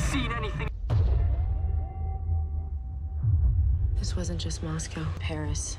seen anything? This wasn't just Moscow. Paris,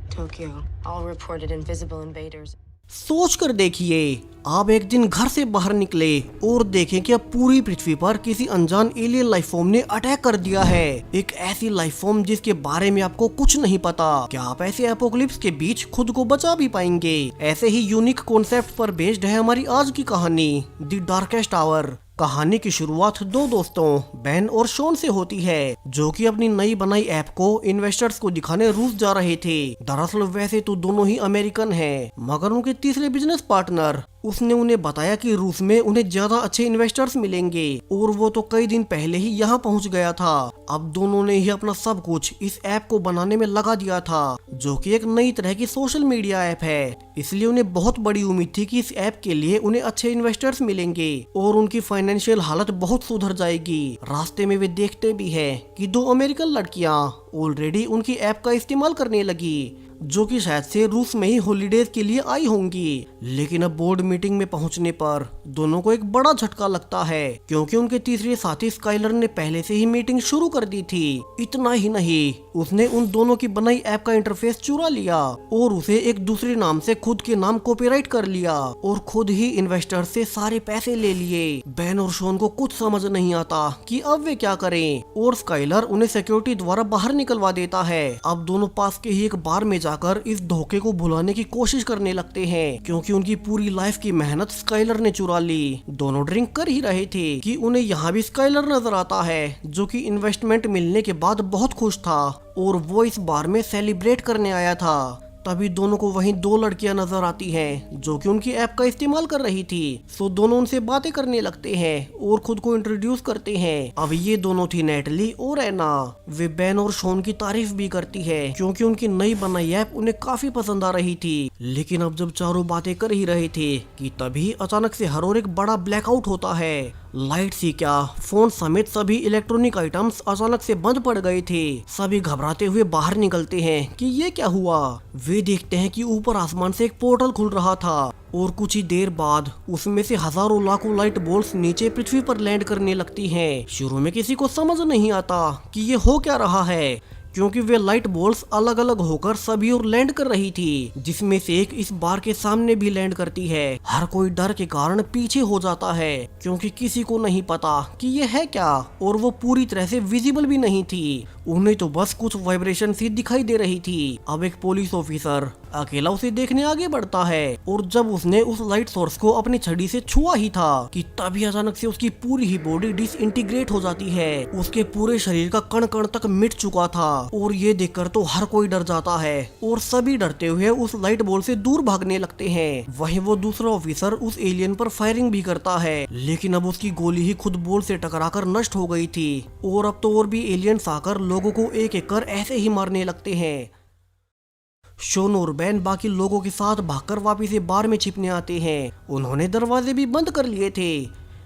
Tokyo, all reported invisible invaders. सोच कर देखिए, आप एक दिन घर से बाहर निकले और देखें कि अब पूरी पृथ्वी पर किसी अनजान एलियन लाइफ फॉर्म ने अटैक कर दिया है। एक ऐसी लाइफ फॉर्म जिसके बारे में आपको कुछ नहीं पता। क्या आप ऐसे एपोकलिप्स के बीच खुद को बचा भी पाएंगे? ऐसे ही यूनिक कॉन्सेप्ट पर बेस्ड है हमारी आज की कहानी, द डार्केस्ट आवर। कहानी की शुरुआत दो दोस्तों बेन और शॉन से होती है, जो कि अपनी नई बनाई ऐप को इन्वेस्टर्स को दिखाने रूस जा रहे थे। दरअसल वैसे तो दोनों ही अमेरिकन हैं, मगर उनके तीसरे बिजनेस पार्टनर उसने उन्हें बताया कि रूस में उन्हें ज्यादा अच्छे इन्वेस्टर्स मिलेंगे और वो तो कई दिन पहले ही यहाँ पहुँच गया था। अब दोनों ने ही अपना सब कुछ इस ऐप को बनाने में लगा दिया था, जो कि एक नई तरह की सोशल मीडिया ऐप है। इसलिए उन्हें बहुत बड़ी उम्मीद थी कि इस ऐप के लिए उन्हें अच्छे इन्वेस्टर्स मिलेंगे और उनकी फाइनेंशियल हालत बहुत सुधर जाएगी। रास्ते में वे देखते भी है कि दो अमेरिकन लड़कियां ऑलरेडी उनकी ऐप का इस्तेमाल करने लगी, जो कि शायद से रूस में ही हॉलीडेज के लिए आई होंगी। लेकिन अब बोर्ड मीटिंग में पहुंचने पर दोनों को एक बड़ा झटका लगता है, क्योंकि उनके तीसरे साथी स्काइलर ने पहले से ही मीटिंग शुरू कर दी थी। इतना ही नहीं, उसने उन दोनों की बनाई ऐप का इंटरफेस चुरा लिया और उसे एक दूसरे नाम से खुद के नाम कॉपीराइट कर लिया और खुद ही इन्वेस्टर से सारे पैसे ले लिए। बेन और शॉन को कुछ समझ नहीं आता कि अब वे क्या करें और स्काइलर उन्हें सिक्योरिटी द्वारा बाहर निकलवा देता है। अब दोनों पास के ही एक बार में जाकर इस धोखे को भुलाने की कोशिश करने लगते हैं, क्योंकि उनकी पूरी लाइफ की मेहनत स्काइलर ने चुरा ली। दोनों ड्रिंक कर ही रहे थे कि उन्हें यहाँ भी स्काइलर नजर आता है, जो कि इन्वेस्टमेंट मिलने के बाद बहुत खुश था और वो इस बार में सेलिब्रेट करने आया था। तभी दोनों को वहीं दो लड़कियां नजर आती हैं, जो कि उनकी ऐप का इस्तेमाल कर रही थी। सो दोनों उनसे बातें करने लगते हैं और खुद को इंट्रोड्यूस करते हैं। अब ये दोनों थी नेटली और एना। वे बेन और शॉन की तारीफ भी करती है, क्योंकि उनकी नई बनाई ऐप उन्हें काफी पसंद आ रही थी। लेकिन अब जब चारों बातें कर ही रहे थे कि तभी अचानक से हर ओर एक बड़ा ब्लैकआउट होता है। लाइट ही क्या, फोन समेत सभी इलेक्ट्रॉनिक आइटम्स अचानक से बंद पड़ गए थे। सभी घबराते हुए बाहर निकलते हैं कि ये क्या हुआ। वे देखते हैं कि ऊपर आसमान से एक पोर्टल खुल रहा था और कुछ ही देर बाद उसमें से हजारों लाखों लाइट बोल्ट्स नीचे पृथ्वी पर लैंड करने लगती हैं। शुरू में किसी को समझ नहीं आता कि ये हो क्या रहा है, क्योंकि वे लाइट बोल्ट्स अलग अलग होकर सभी ओर लैंड कर रही थी, जिसमें से एक इस बार के सामने भी लैंड करती है। हर कोई डर के कारण पीछे हो जाता है, क्योंकि किसी को नहीं पता कि ये है क्या, और वो पूरी तरह से विजिबल भी नहीं थी। उन्हें तो बस कुछ वाइब्रेशन सी दिखाई दे रही थी। अब एक पुलिस ऑफिसर अकेला उसे देखने आगे बढ़ता है और जब उसने उस लाइट सोर्स को अपनी छड़ी से छुआ ही था कि तभी अचानक से उसकी पूरी ही बॉडी डिसइंटीग्रेट हो जाती है। उसके पूरे शरीर का कण कण तक मिट चुका था और ये देखकर तो हर कोई डर जाता है और सभी डरते हुए उस लाइट बॉल से दूर भागने लगते हैं। वहीं वो दूसरा ऑफिसर उस एलियन पर फायरिंग भी करता है, लेकिन अब उसकी गोली ही खुद बॉल से टकराकर नष्ट हो गई थी और अब तो और भी एलियंस आकर लोगों को एक एक कर ऐसे ही मारने लगते हैं। शॉन और बेन बाकी लोगों के साथ भागकर वापिस से बार में छिपने आते हैं। उन्होंने दरवाजे भी बंद कर लिए थे,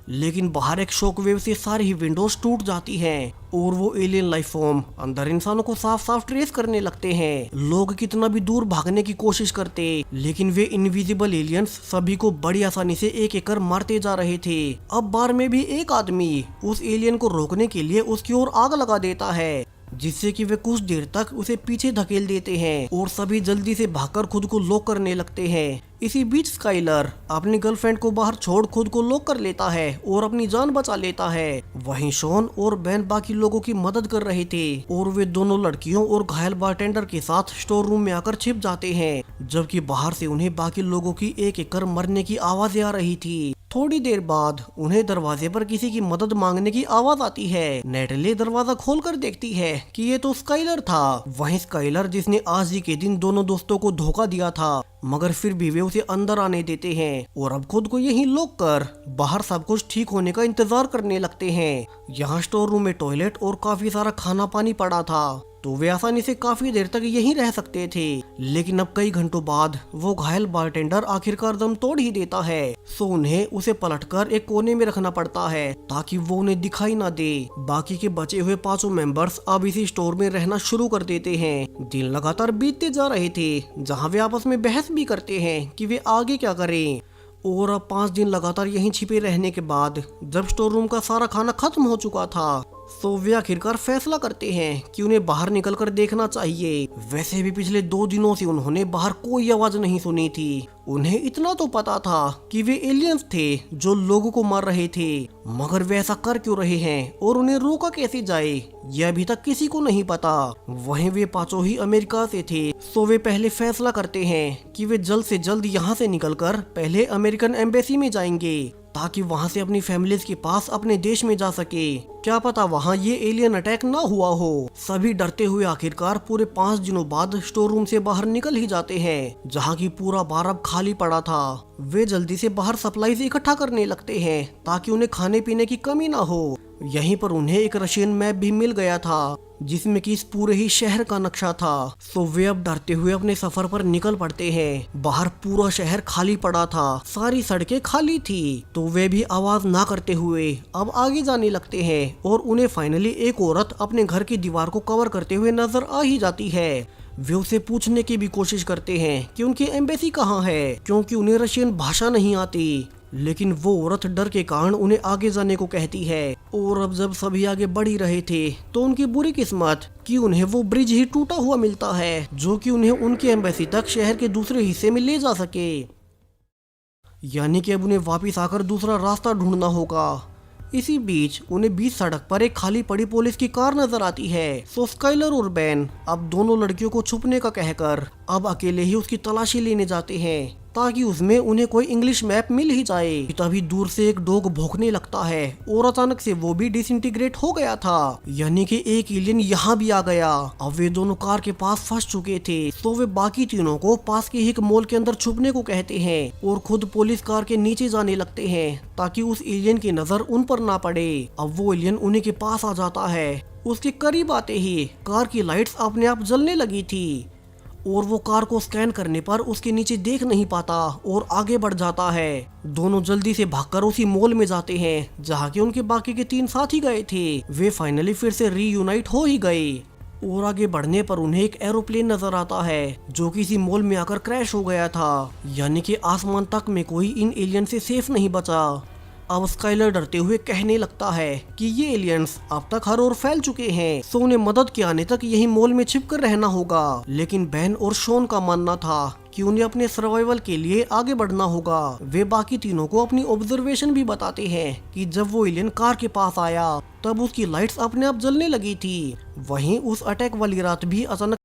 लेकिन बाहर एक शॉकवेव से सारी ही विंडोज टूट जाती हैं और वो एलियन लाइफ फॉर्म अंदर इंसानों को साफ साफ ट्रेस करने लगते हैं। लोग कितना भी दूर भागने की कोशिश करते, लेकिन वे इनविजिबल एलियंस सभी को बड़ी आसानी से एक एक कर मारते जा रहे थे। अब बार में भी एक आदमी उस एलियन को रोकने के लिए उसकी ओर आग लगा देता है, जिससे कि वे कुछ देर तक उसे पीछे धकेल देते हैं और सभी जल्दी से भागकर खुद को लॉक करने लगते हैं। इसी बीच स्काइलर अपनी गर्लफ्रेंड को बाहर छोड़ खुद को लॉक कर लेता है और अपनी जान बचा लेता है। वहीं शॉन और बेन बाकी लोगों की मदद कर रहे थे और वे दोनों लड़कियों और घायल बारटेंडर के साथ स्टोर रूम में आकर छिप जाते हैं, जबकि बाहर से उन्हें बाकी लोगों की एक एक कर मरने की आवाजें आ रही थी। थोड़ी देर बाद उन्हें दरवाजे पर किसी की मदद मांगने की आवाज आती है। नेटली दरवाजा खोलकर देखती है कि ये तो स्काइलर था। वहीं स्काइलर जिसने आज ही के दिन दोनों दोस्तों को धोखा दिया था, मगर फिर भी वे उसे अंदर आने देते हैं और अब खुद को यहीं लॉक कर बाहर सब कुछ ठीक होने का इंतजार करने लगते हैं। यहाँ स्टोर रूम में टॉयलेट और काफी सारा खाना पानी पड़ा था, तो वे आसानी से काफी देर तक यहीं रह सकते थे। लेकिन अब कई घंटों बाद वो घायल बारटेंडर आखिरकार दम तोड़ ही देता है, सो उन्हें उसे पलटकर एक कोने में रखना पड़ता है ताकि वो उन्हें दिखाई ना दे। बाकी के बचे हुए पांचों मेंबर्स अब इसी स्टोर में रहना शुरू कर देते हैं। दिन लगातार बीतते जा रहे थे, जहाँ वे आपस में बहस भी करते हैं कि वे आगे क्या करें। और अब 5 दिन लगातार यहीं छिपे रहने के बाद जब स्टोर रूम का सारा खाना खत्म हो चुका था, तो वे आखिरकार फैसला करते हैं कि उन्हें बाहर निकलकर देखना चाहिए। वैसे भी पिछले 2 दिनों से उन्होंने बाहर कोई आवाज नहीं सुनी थी। उन्हें इतना तो पता था कि वे एलियंस थे जो लोगों को मार रहे थे, मगर वे ऐसा कर क्यों रहे हैं और उन्हें रोका कैसे जाए, यह अभी तक किसी को नहीं पता। वहीं वे पांचों ही अमेरिका से थे, तो वे पहले फैसला करते हैं कि वे जल्द से जल्द यहाँ से निकलकर पहले अमेरिकन एम्बेसी में जाएंगे, ताकि वहां से अपनी फैमिलीज के पास अपने देश में जा सके। क्या पता वहां ये एलियन अटैक ना हुआ हो। सभी डरते हुए आखिरकार पूरे 5 दिनों बाद स्टोर रूम से बाहर निकल ही जाते हैं, जहां की पूरा बार अब खाली पड़ा था। वे जल्दी से बाहर सप्लाईज इकट्ठा करने लगते हैं ताकि उन्हें खाने पीने की कमी ना हो। यहीं पर उन्हें एक रशियन मैप भी मिल गया था जिसमें कि इस पूरे ही शहर का नक्शा था। सो वे अब डरते हुए अपने सफर पर निकल पड़ते हैं। बाहर पूरा शहर खाली पड़ा था, सारी सड़कें खाली थी, तो वे भी आवाज ना करते हुए अब आगे जाने लगते हैं और उन्हें फाइनली एक औरत अपने घर की दीवार को कवर करते हुए नजर आ ही जाती है। वे उसे पूछने की भी कोशिश करते हैं कि उनकी एम्बेसी कहाँ है, क्योंकि उन्हें रशियन भाषा नहीं आती। लेकिन वो औरत डर के कारण उन्हें आगे जाने को कहती है। और अब जब सभी आगे बढ़ ही रहे थे तो उनकी बुरी किस्मत कि उन्हें वो ब्रिज ही टूटा हुआ मिलता है जो कि उन्हें उनकी एम्बेसी तक शहर के दूसरे हिस्से में ले जा सके। यानी कि अब उन्हें वापस आकर दूसरा रास्ता ढूंढना होगा। इसी बीच उन्हें बीच सड़क पर एक खाली पड़ी पुलिस की कार नजर आती है। सो स्काइलर और बेन अब दोनों लड़कियों को छुपने का कहकर अब अकेले ही उसकी तलाशी लेने जाते हैं ताकि उसमें उन्हें कोई इंग्लिश मैप मिल ही जाए। तभी दूर से एक डॉग भौंकने लगता है और अचानक से वो भी डिसइंटीग्रेट हो गया था, यानी कि एक एलियन यहाँ भी आ गया। अब वे दोनों कार के पास फंस चुके थे, तो वे बाकी तीनों को पास के ही एक मॉल के अंदर छुपने को कहते हैं और खुद पुलिस कार के नीचे जाने लगते हैं ताकि उस एलियन की नजर उन पर ना पड़े। अब वो एलियन उन्हीं के पास आ जाता है। उसके करीब आते ही कार की लाइट्स अपने आप जलने लगी थी और वो कार को स्कैन करने पर उसके नीचे देख नहीं पाता और आगे बढ़ जाता है। दोनों जल्दी से भागकर उसी मॉल में जाते हैं जहाँ के उनके बाकी के 3 साथी गए थे। वे फाइनली फिर से रीयूनाइट हो ही गए और आगे बढ़ने पर उन्हें एक एरोप्लेन नजर आता है जो किसी मॉल में आकर क्रैश हो गया था, यानी कि आसमान तक में कोई इन एलियन से सेफ नहीं बचा। अब स्काइलर डरते हुए कहने लगता है कि ये एलियंस अब तक हर ओर फैल चुके हैं, सो उन्हें मदद के आने तक यही मॉल में छिपकर रहना होगा। लेकिन बेन और शॉन का मानना था कि उन्हें अपने सर्वाइवल के लिए आगे बढ़ना होगा। वे बाकी तीनों को अपनी ऑब्जर्वेशन भी बताते हैं कि जब वो एलियन कार के पास आया तब उसकी लाइट्स अपने आप जलने लगी थी। वहीं उस अटैक वाली रात भी अचानक